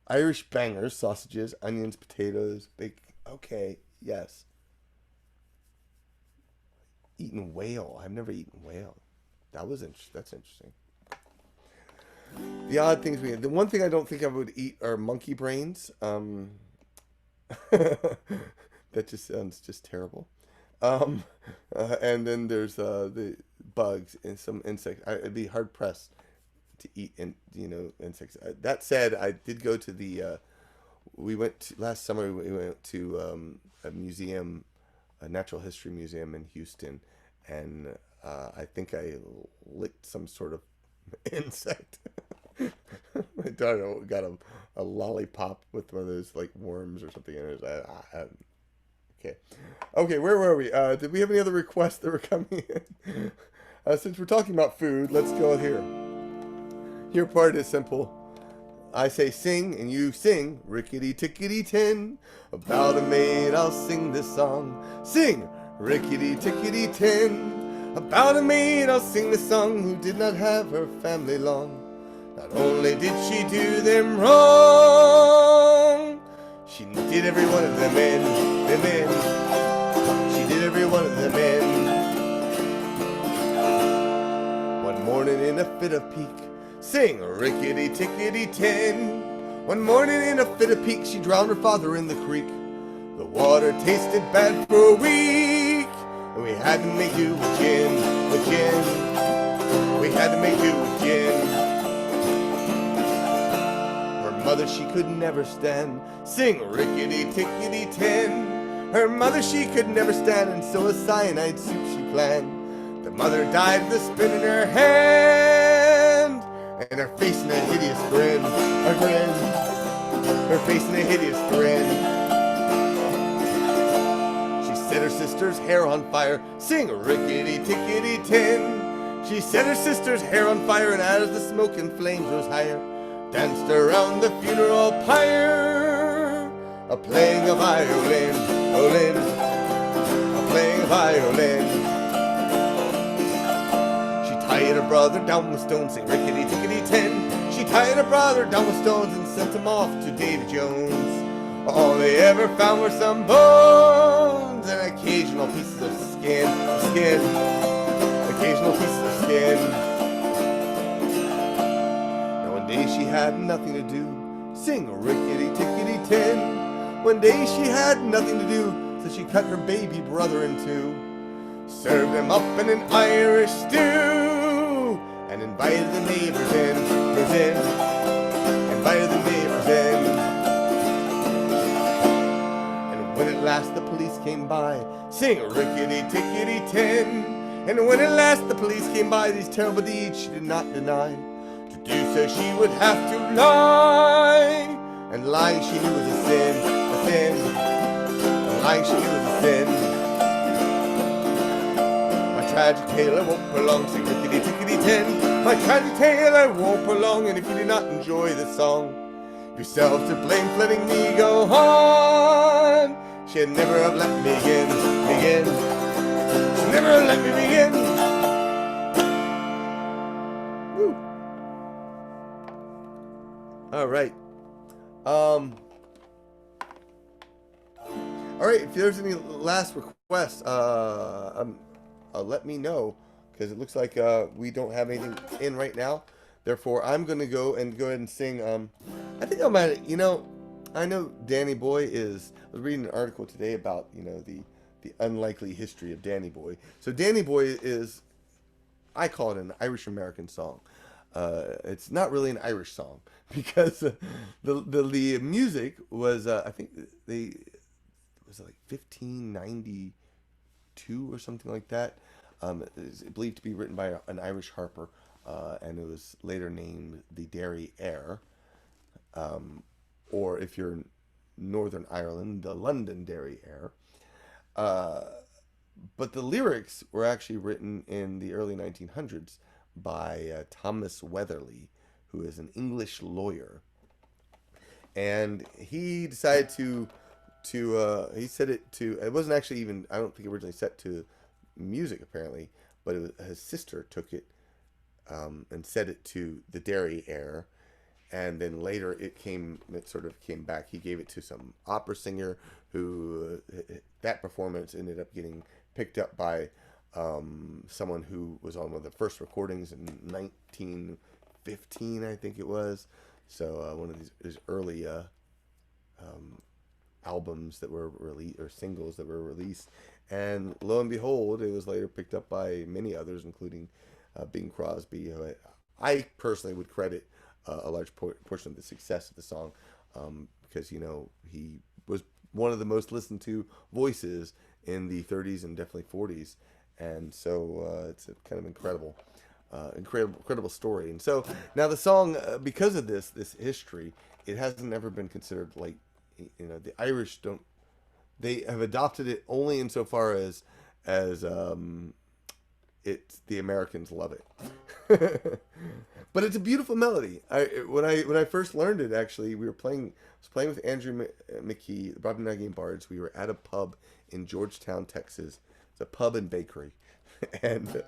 Speaker 1: Irish bangers, sausages, onions, potatoes, bacon. Okay, yes. Eaten whale. I've never eaten whale. That's interesting. The odd things the one thing I don't think I would eat are monkey brains. That just sounds just terrible. And then there's the bugs and some insects. I'd be hard pressed to eat insects. That said, I did go to last summer. We went to a museum, a natural history museum in Houston, and I think I licked some sort of insect. My daughter got a lollipop with one of those like worms or something in it. Okay, where were we? Did we have any other requests that were coming in? Since we're talking about food, let's go here. Your part is simple. I say sing, and you sing. Rickety tickety tin. About a maid, I'll sing this song. Sing, rickety tickety tin. About a maid, I'll sing this song, who did not have her family long. Not only did she do them wrong, she did every one of them in. She did every one of them in. One morning in a fit of pique, sing rickety tickety tin. One morning in a fit of pique, she drowned her father in the creek. The water tasted bad for a week, and we had to make do with gin. We had to make do with gin. Mother she could never stand, sing rickety tickety tin. Her mother she could never stand, and so a cyanide soup she planned. The mother died with a spin in her hand, and her face in a hideous grin, her face in a hideous grin. She set her sister's hair on fire, sing rickety tickety tin. She set her sister's hair on fire, and as the smoke and flames rose higher, danced around the funeral pyre, a playing a violin, a playing a violin. She tied her brother down with stones, saying rickety tickety tin. She tied her brother down with stones and sent him off to Davy Jones. All they ever found were some bones and occasional pieces of skin, occasional pieces of skin. One day she had nothing to do, sing rickety tickety tin. One day she had nothing to do, so she cut her baby brother in two, served him up in an Irish stew, and invited the neighbors in, invited the neighbors in. And when at last the police came by, sing rickety tickety tin. And when at last the police came by, these terrible deeds she did not deny. Do so she would have to lie, and lying she knew was a sin, and lying she knew was a sin. My tragic tale I won't prolong, sing rickety tickety tin. My tragic tale I won't prolong, and if you did not enjoy this song, yourself to blame for letting me go on. She'd never have let me begin. She'd never have let me begin. All right. All right, if there's any last requests, let me know, because it looks like we don't have anything in right now. Therefore, I'm gonna go ahead and sing. I think I might. I know Danny Boy is. I was reading an article today about the unlikely history of Danny Boy. So Danny Boy is, I call it an Irish American song. It's not really an Irish song because the music was I think they was like 1592 or something like that. It's believed to be written by an Irish harper, and it was later named the Derry Air, or if you're in Northern Ireland, the London Derry Air. But the lyrics were actually written in the early 1900s by Thomas Weatherly, who is an English lawyer, and he decided he set it to. It wasn't actually even. I don't think originally set to music apparently, but his sister took it and set it to the Derry Air, and then later it sort of came back. He gave it to some opera singer who that performance ended up getting picked up by someone who was on one of the first recordings in 1915, I think it was. So one of these early albums that were released, or singles that were released, and lo and behold, it was later picked up by many others, including Bing Crosby, who I personally would credit a large portion of the success of the song, because he was one of the most listened to voices in the 30s and definitely 40s, and so it's a kind of incredible story. And so now the song, because of this history, it hasn't ever been considered like, the Irish don't. They have adopted it only insofar as it's the Americans love it. But it's a beautiful melody. When I first learned it, actually, I was playing with Andrew McKee, the Bobby Nagin Bards. We were at a pub in Georgetown, Texas. It's a pub and bakery, and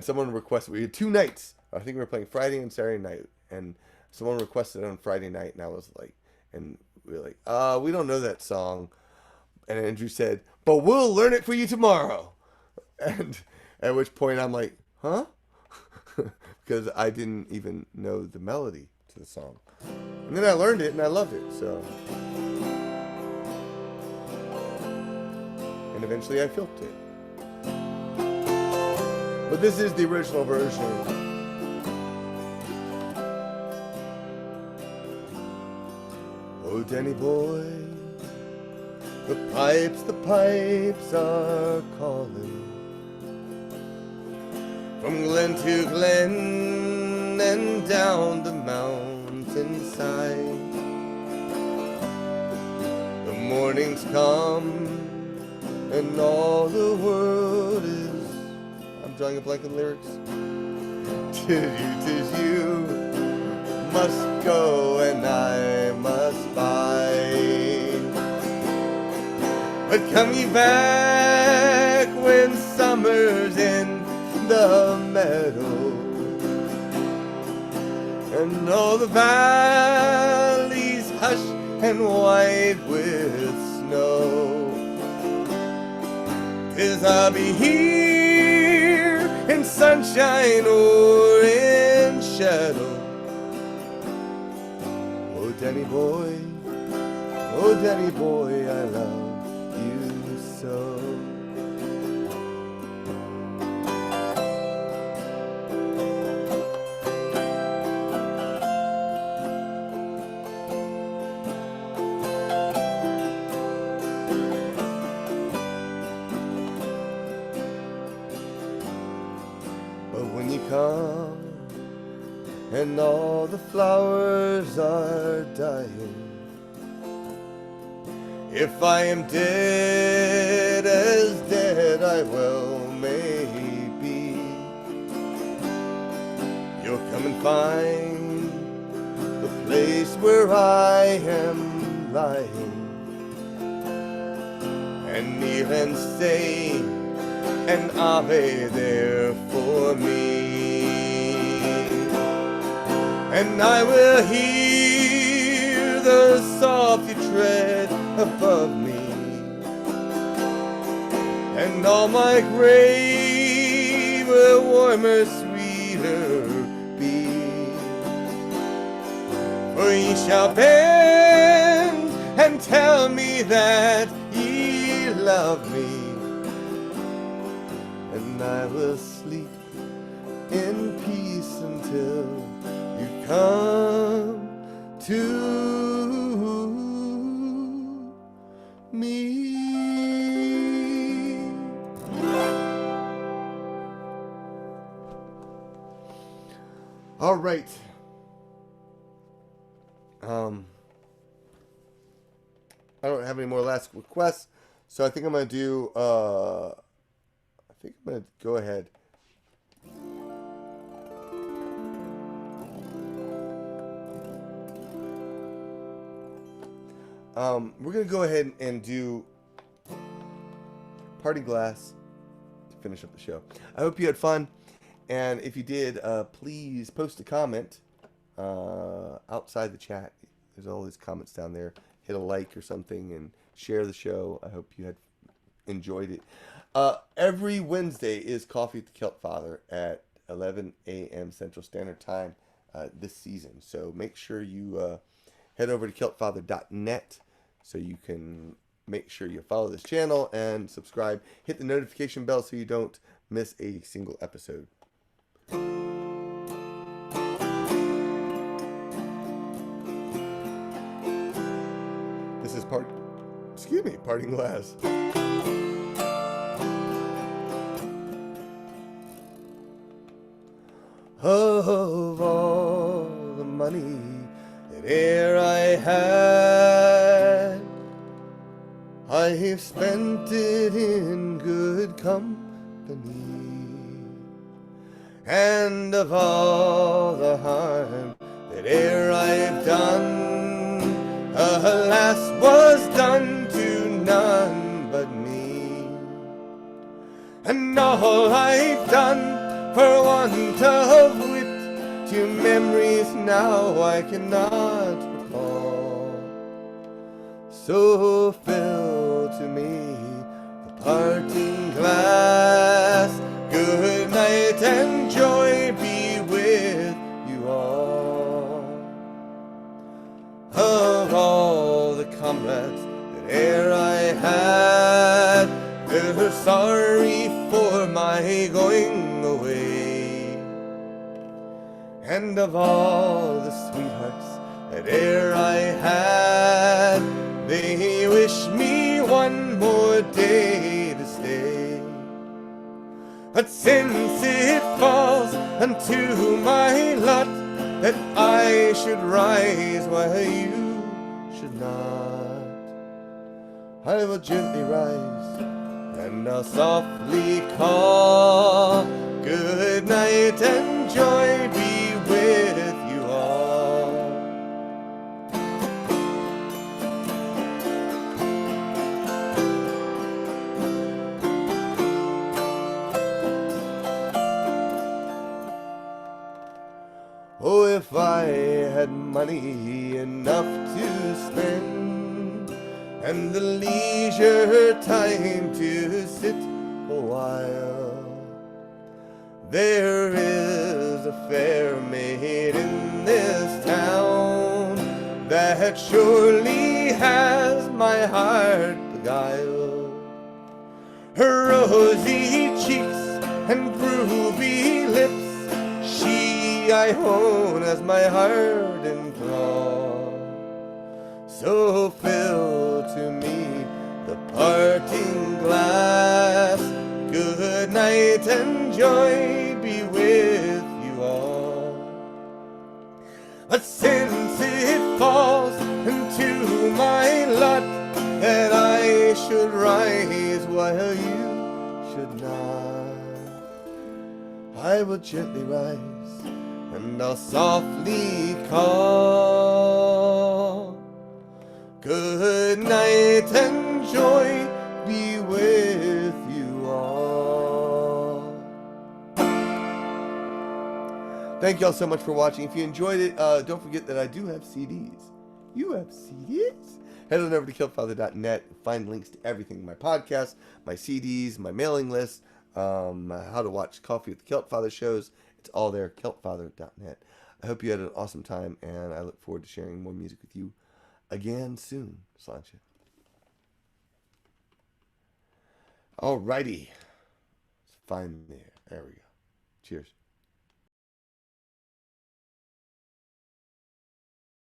Speaker 1: someone requested. We had two nights. I think we were playing Friday and Saturday night, and someone requested it on Friday night, and I was like, and we were like, we don't know that song. And Andrew said, but we'll learn it for you tomorrow. And at which point I'm like, huh? Because I didn't even know the melody to the song. And then I learned it and I loved it. So, and eventually I filmed it. But this is the original version. Oh, Danny boy, the pipes are calling. From glen to glen and down the mountainside, the morning's come and all the world is. I'm drawing a blank on the lyrics. 'Tis you must go and I must bide. But come ye back when summer's in the meadow, and all the valleys hush and white with snow. 'Tis I'll be here in sunshine or in shadow. Oh Danny boy, I love you so. Come and all the flowers are dying. If I am dead as dead I well may be, you'll come and find the place where I am lying, and kneel and say an Ave there for me. And I will hear the waters softly tread above me, and all my grave will warmer, sweeter be. For ye shall bend and tell me that ye love me, and I will sleep in peace until you come to me. All right. I don't have any more last requests, so I think I'm gonna do. I think I'm gonna go ahead. We're gonna go ahead and do Party Glass to finish up the show. I hope you had fun, and if you did, please post a comment outside the chat. There's all these comments down there. Hit a like or something and share the show. I hope you had enjoyed it. Every Wednesday is Coffee with the Celtfather at 11 a.m. Central Standard Time this season. So make sure you head over to celtfather.net so you can make sure you follow this channel and subscribe. Hit the notification bell so you don't miss a single episode. This is Parting Glass. Of all the money that e'er I had, I've spent it in good company, and of all the harm that e'er I've done, alas, was done to none but me. And all I've done for want of wit, to memories now I cannot recall. So fill to me the parting glass. Good night and joy be with you all. Of all the comrades that e'er I had, they're sorry for my going away. And of all the sweethearts that e'er I had, they wish me one more day to stay. But since it falls unto my lot that I should rise while you should not, I will gently rise and I'll softly call. Good night and joy be with you all. Oh, if I had money enough to spend, and the leisure time to sit a while, there is a fair maid in this town that surely has my heart beguiled. Her rosy cheeks and groovy lips, she I own as my heart in thrall. So fill to me the parting glass. Good night and joy be with you all. But since it falls into my lot that I should rise while you should not, I will gently rise and I'll softly call. Good night and joy be with you all. Thank y'all so much for watching. If you enjoyed it, don't forget that I do have CDs. You have CDs? Head on over to celtfather.net. Find links to everything: my podcast, my CDs, my mailing list, how to watch Coffee with the Celtfather shows. It's all there, celtfather.net. I hope you had an awesome time, and I look forward to sharing more music with you again soon. Sláinte. Alrighty. Let's find there. There we go. Cheers.